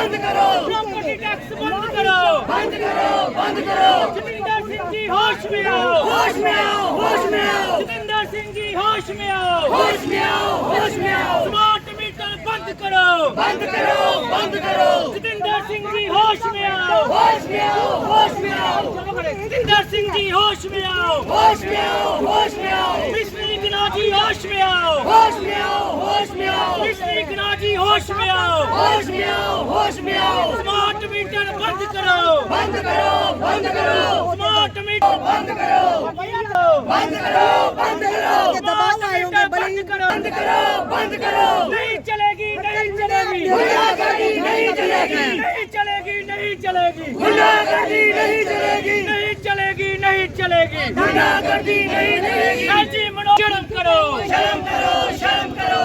बंद करो, property tax बंद करो, बंद करो, बंद करो। जतिंदर सिंह जी होश में आओ, होश में आओ, होश में आओ, जतिंदर सिंह जी होश में आओ, होश में आओ, होश में आओ। स्मार्ट मीटर बंद करो, बंद करो, बंद करो। जतिंदर सिंह जी होश में आओ, होश में आओ, होश में आओ, जतिंदर सिंह जी होश में आओ, होश में आओ, होश में आओ, मिस्त्री गिनाजी होश में आओ, होश में आओ, होश में आओ, मिस्त्री गिनाजी होश में आओ, होश में आओ, होश में आओ। स्मार्ट मीटर बंद करो, बंद करो, बंद करो, स्मार्ट मीटर बंद करो, बंद करो, बंद करो, दबाव आएंगे, बंद करो, बंद करो, बंद करो। नहीं चलेगी, नहीं चलेगी, गुंडागर्दी नहीं चलेगी, नहीं चलेगी, नहीं चलेगी, गुंडागर्दी नहीं चलेगी, नहीं चलेगी, नहीं चलेगी। गुंडागर्दी नहीं चलेगी। ऐसी मनो शर्म करो, शर्म करो, शर्म करो।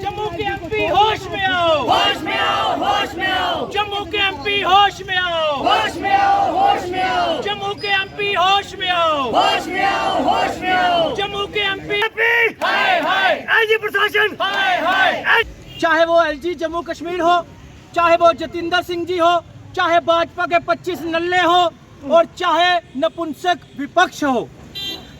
जम्मू के एमपी होश में आओ, होश में आओ, होश में आओ, जम्मू के एमपी होश में आओ, होश में आओ, होश में आओ, जम्मू के एमपी होश में आओ, होश में आओ, होश में आओ। जम्मू के एमपी हाय हाय, एलजी प्रशासन, हाय हाय। चाहे वो एलजी जम्मू कश्मीर हो, चाहे वो जतिंदर सिंह जी हो, चाहे भाजपा के 25 नल्ले हो और चाहे नपुंसक विपक्ष हो,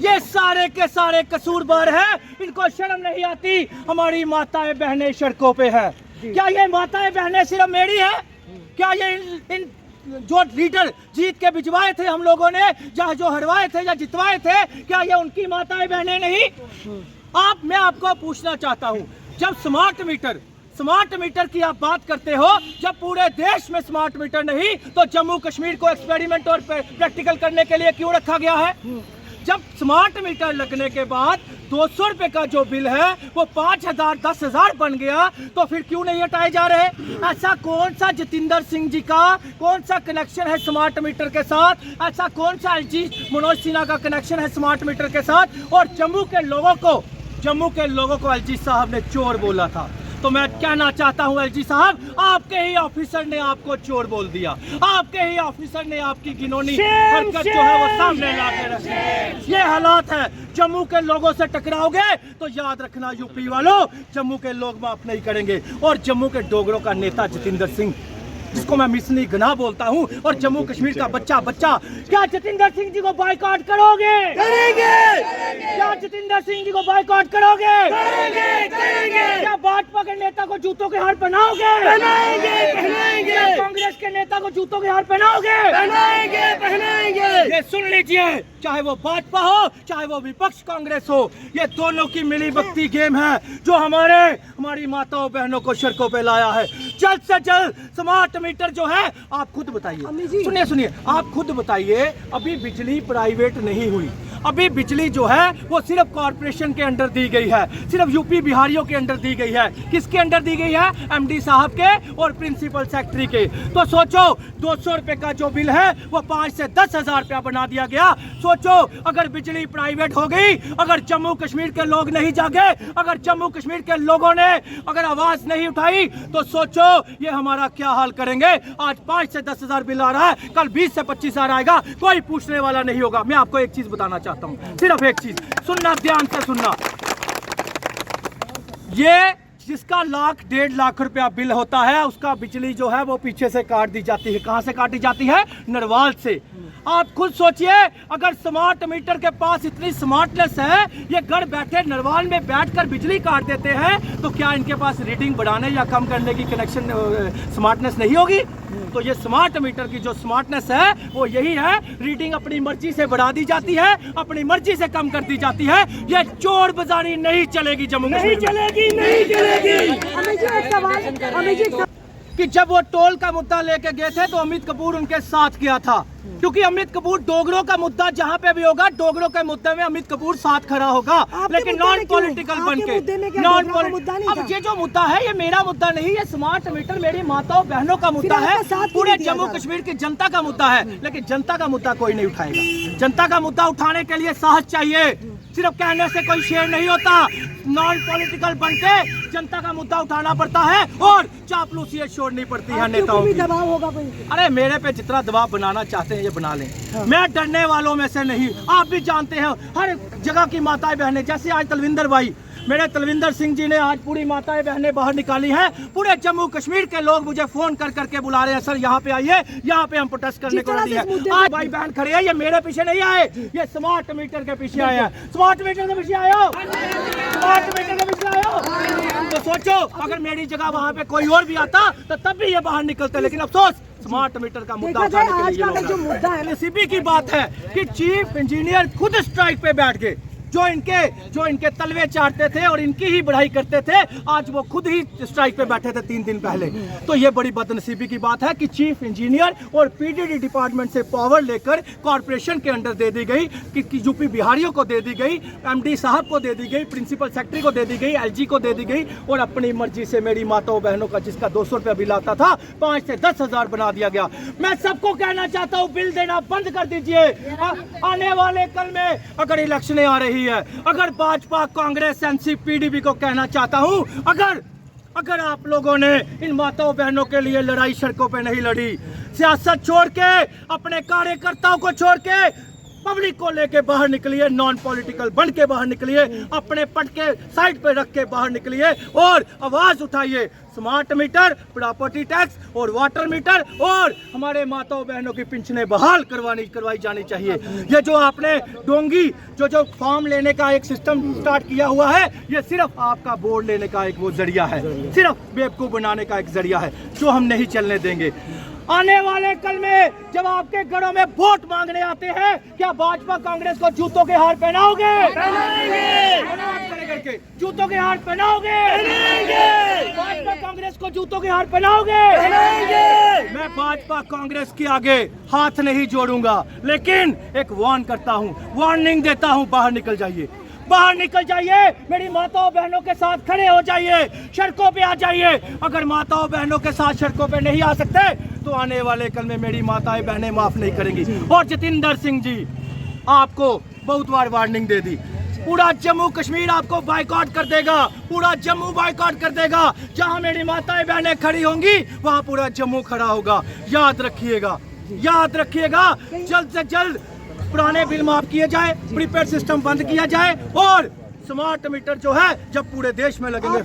ये सारे के सारे कसूरवार हैं। इनको शर्म नहीं आती। हमारी माताएं बहनें सड़कों पे है। क्या ये माताएं बहनें सिर्फ मेरी है? क्या ये इन जो लीडर जीत के भिजवाए थे हम लोगों ने, या जो हरवाए थे या जितवाए थे, क्या ये उनकी माताएं बहनें नहीं? मैं आपको पूछना चाहता हूँ, जब स्मार्ट मीटर की आप बात करते हो, जब पूरे देश में स्मार्ट मीटर नहीं, तो जम्मू कश्मीर को एक्सपेरिमेंट और प्रैक्टिकल करने के लिए क्यों रखा गया है? जब स्मार्ट मीटर लगने के बाद 200 रुपए का जो बिल है वो 5,000 10,000 बन गया, तो फिर क्यों नहीं हटाए जा रहे? ऐसा कौन सा जतिंदर सिंह जी का कौन सा कनेक्शन है स्मार्ट मीटर के साथ? ऐसा कौन सा एलजी मनोज सिन्हा का कनेक्शन है स्मार्ट मीटर के साथ? और जम्मू के लोगों को एलजी साहब ने चोर बोला था। तो मैं कहना चाहता हूं एलजी साहब, आपके ही ऑफिसर ने आपको चोर बोल दिया, आपके ही ऑफिसर ने आपकी घिनौनी हरकत जो है वो सामने ला के रखी। ये हालात है। जम्मू के लोगों से टकराओगे तो याद रखना यूपी वालों, जम्मू के लोग माफ नहीं करेंगे। और जम्मू के डोगरों का नेता जतिंदर सिंह, जिसको मैं मिसनी गनाह बोलता हूं, और जम्मू कश्मीर का बच्चा, क्या जतिंदर सिंह जी को बायकॉट करोगे? करेंगे। क्या जतिंदर सिंह जी को बायकॉट करोगे? करेंगे। क्या भाजपा के नेता को जूतों के हार पहनाओगे? पहनाएंगे। क्या कांग्रेस के नेता को जूतों के हार पहनाओगे? पहनाएंगे। ये सुन लीजिए, चाहे वो भाजपा हो चाहे वो विपक्ष कांग्रेस हो, ये दोनों की मिली भगती गेम है जो हमारी माताओं बहनों को सड़कों पे लाया है। जल्द से जल्द स्मार्ट मीटर जो है, आप खुद बताइए, सुनिए, आप खुद बताइए, अभी बिजली प्राइवेट नहीं हुई, अभी बिजली जो है वो सिर्फ कॉर्पोरेशन के अंडर दी गई है, सिर्फ यूपी बिहारियों के अंडर दी गई है। किसके अंडर दी गई है? एमडी साहब के और प्रिंसिपल सेक्रेटरी के। तो सोचो, 200 रुपए का जो बिल है वो 5 से 10,000 रुपया बना दिया गया। सोचो, अगर बिजली प्राइवेट हो गई, अगर जम्मू कश्मीर के लोग नहीं जागे, अगर जम्मू कश्मीर के लोगों ने अगर आवाज नहीं उठाई, तो सोचो ये हमारा क्या हाल करेंगे। आज 5 से 10,000 बिल आ रहा है, कल 20 से 25,000 आएगा, कोई पूछने वाला नहीं होगा। मैं आपको एक चीज बताना चाहता हूं, सिर्फ एक चीज सुनना, ध्यान से सुनना। ये जिसका 1,00,000-1,50,000 रुपया बिल होता है, उसका बिजली जो है वो पीछे से काट दी जाती है। कहां से काटी जाती है? नरवाल से। आप खुद सोचिए, अगर स्मार्ट मीटर के पास इतनी स्मार्टनेस है, ये घर बैठे नरवाल में बैठकर बिजली काट देते हैं, तो क्या इनके पास रीडिंग बढ़ाने या कम करने की कनेक्शन स्मार्टनेस नहीं होगी? तो ये स्मार्ट मीटर की जो स्मार्टनेस है वो यही है, रीडिंग अपनी मर्जी से बढ़ा दी जाती है, अपनी मर्जी से कम कर दी जाती है। ये चोर बाजारी नहीं चलेगी जम्मू कश्मीर में। नहीं चलेगी। कि जब वो टोल का मुद्दा लेके गए थे तो अमित कपूर उनके साथ गया था, क्योंकि अमित कपूर डोगरों का मुद्दा जहाँ पे भी होगा, डोगरों के मुद्दे में अमित कपूर साथ खड़ा होगा, लेकिन नॉन पॉलिटिकल बन के। अब ये जो मुद्दा है ये मेरा मुद्दा नहीं, ये स्मार्ट मीटर मेरी माताओं बहनों का मुद्दा है, पूरे जम्मू कश्मीर की जनता का मुद्दा है। लेकिन जनता का मुद्दा कोई नहीं उठाएगा। जनता का मुद्दा उठाने के लिए साहस चाहिए, सिर्फ कहने से कोई शेर नहीं होता। नॉन पॉलिटिकल बनके जनता का मुद्दा उठाना पड़ता है और चापलूसी छोड़नी पड़ती है नेताओं की। दबाव होगा अरे मेरे पे जितना दबाव बनाना चाहते हैं ये बना लें। मैं डरने वालों में से नहीं, आप भी जानते हैं, हर जगह की माताएं बहनें, जैसे आज तलविंदर भाई मेरे तलविंदर सिंह जी ने आज पूरी माताएं बहनें बाहर निकाली हैं। पूरे जम्मू कश्मीर के लोग मुझे फोन कर करके बुला रहे हैं, सर यहाँ पे आइए, यहाँ पे हम प्रोटेस्ट करने को रेडी है। आज भाई बहन खड़े हैं, ये मेरे पीछे नहीं आए, ये स्मार्ट मीटर के पीछे आए हैं। स्मार्ट मीटर के पीछे आए हो, स्मार्ट मीटर के पीछे आए हो। तो सोचो अगर मेरी जगह वहाँ पे कोई और भी आता तो तब भी ये बाहर निकलते, लेकिन अफसोस स्मार्ट मीटर का मुद्दा उठाने के लिए ये लोग मुद्दा है। एलसीबी की बात है कि चीफ इंजीनियर खुद स्ट्राइक पे बैठ गए, जो इनके तलवे चाटते थे और इनकी ही बढ़ाई करते थे, आज वो खुद ही स्ट्राइक पे बैठे थे 3 दिन पहले। तो ये बड़ी बदनसीबी की बात है कि चीफ इंजीनियर और पीडीडी डिपार्टमेंट से पावर लेकर कॉर्पोरेशन के अंडर दे दी गई, कि यूपी बिहारियों को दे दी गई, एमडी साहब को दे दी गई, प्रिंसिपल सेक्रेटरी को दे दी गई, एलजी को दे दी गई, और अपनी मर्जी से मेरी माताओं बहनों का जिसका 200 रुपया बिल आता था 5 से 10,000 बना दिया गया। मैं सबको कहना चाहता हूँ बिल देना बंद कर दीजिए। आने वाले कल में अगर इलेक्शनें आ रही है, अगर भाजपा कांग्रेस एनसीपी पीडीपी को कहना चाहता हूं, अगर आप लोगों ने इन माताओं बहनों के लिए लड़ाई सड़कों पे नहीं लड़ी, सियासत छोड़ के, अपने कार्यकर्ताओं को छोड़ के पब्लिक को लेके बाहर निकलिए, नॉन पॉलिटिकल बन के बाहर निकलिए, अपने पट के साइड पे रख के बाहर निकलिए और आवाज उठाइए। स्मार्ट मीटर, प्रॉपर्टी टैक्स और वाटर मीटर और हमारे माताओं बहनों की पेंशनें बहाल करवाई जानी चाहिए। ये जो आपने डोंगी जो फॉर्म लेने का एक सिस्टम स्टार्ट किया हुआ है, ये सिर्फ आपका बोर्ड लेने का एक वो जरिया है, सिर्फ बेवकूफ बनाने का एक जरिया है, जो हम नहीं चलने देंगे। आने वाले कल में जब आपके घरों में वोट मांगने आते हैं, क्या भाजपा कांग्रेस को जूतों के हार पहनाओगे? करके जूतों के हार पहनाओगे? भाजपा कांग्रेस को जूतों के हार पहनाओगे? मैं भाजपा कांग्रेस के आगे हाथ नहीं जोड़ूंगा, लेकिन एक वार्न करता हूं, वार्निंग देता हूं, बाहर निकल जाइए, बाहर निकल जाइए, मेरी माताओं बहनों के साथ खड़े हो जाइए, सड़कों पे आ जाइए। अगर माताओं बहनों के साथ सड़कों पे नहीं आ सकते तो आने वाले कल में मेरी माताएं बहनें माफ नहीं करेंगी। और जतिंदर सिंह जी, आपको बहुत बार वार्निंग दे दी, पूरा जम्मू कश्मीर आपको बायकॉट कर देगा, पूरा जम्मू बायकॉट कर देगा। जहां मेरी माताएं बहनें खड़ी होंगी वहां पूरा जम्मू खड़ा होगा। याद रखिएगा, याद रखिएगा, जल्द से जल्द पुराने बिल माफ किए जाए, प्रीपेड सिस्टम बंद किया जाए और स्मार्ट मीटर जो है जब पूरे देश में लगेंगे।